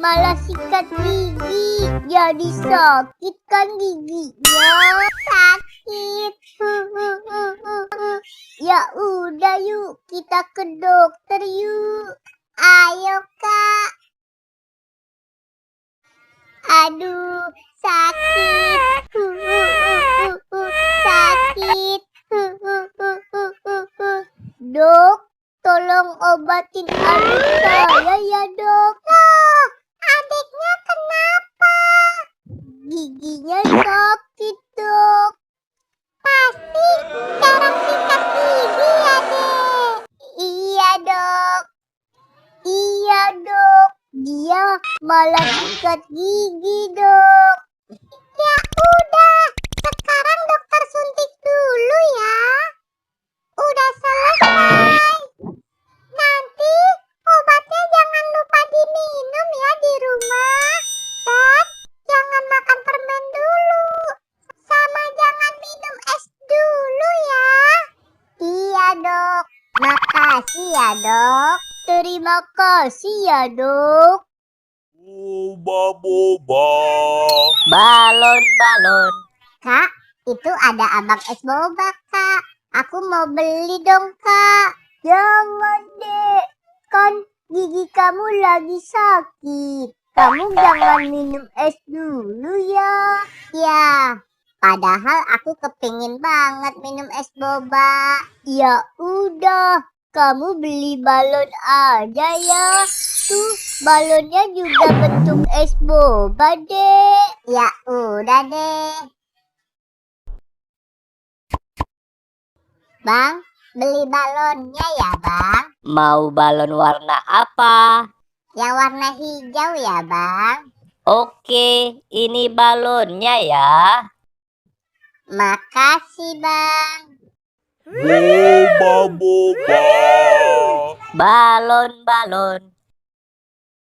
malah sikat gigi. Jadi sakit kan giginya? Sakit. Ya udah yuk kita ke dokter yuk. Ayo Kak. Aduh, sakit. Sakit. Dok, tolong obatin adik saya ya dok. Loh, adiknya kenapa? Giginya sakit dok. Pasti jarang sikat gigi ya dek. Iya dok. Iya dok. Dia malah sikat gigi dok. Ya udah, sekarang dokter suntik dulu ya. Udah selesai. Nanti obatnya jangan lupa diminum ya di rumah. Dan jangan makan permen dulu. Sama jangan minum es dulu ya. Iya dok. Makasih ya dok. Terima kasih ya dok. Boba-boba. Balon-balon. Kak, itu ada abang es boba kak. Aku mau beli dong kak. Jangan dek, kan gigi kamu lagi sakit. Kamu jangan minum es dulu ya. Ya, padahal aku kepingin banget minum es boba. Ya udah, kamu beli balon aja ya. Tuh, balonnya juga bentuk es boba dek. Ya udah deh. Bang, beli balonnya ya bang. Mau balon warna apa? Yang warna hijau ya bang. Oke, ini balonnya ya. Makasih bang. Boba-boba. Balon-balon.